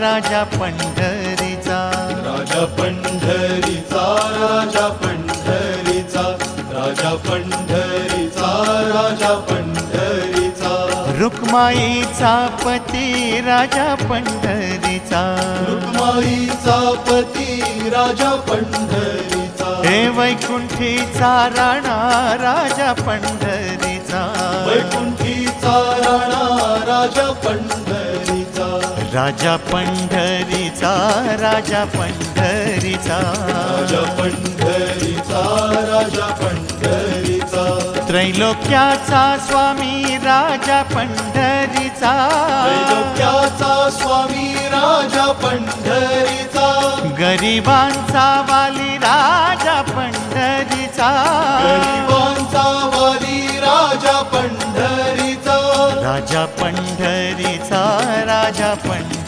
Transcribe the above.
राजा पंढरीचा, राजा पंढरीचा, राजा पंढरीचा, राजा पंढरीचा, राजा पंढरीचा, रुक्माईचा पती राजा पंढरीचा, रुक्माईचा पती राजा पंढरीचा, हे वैकुंठीचा राणा राजा पंढरीचा, वैकुंठीचा राणा राजा पंढरीचा, राजा पंढरीचा, राजा पंढरीचा, राजा पंढरीचा, राजा पंढरीचा, त्रैलोक्याचा स्वामी राजा पंढरीचा, त्रैलोक्याचा स्वामी राजा पंढरीचा, गरिबांचा वाली राजा पंढरीचा, गरिबांचा वाली राजा पंढरीचा, राजा पंढरीचा, राजा पंढरीचा.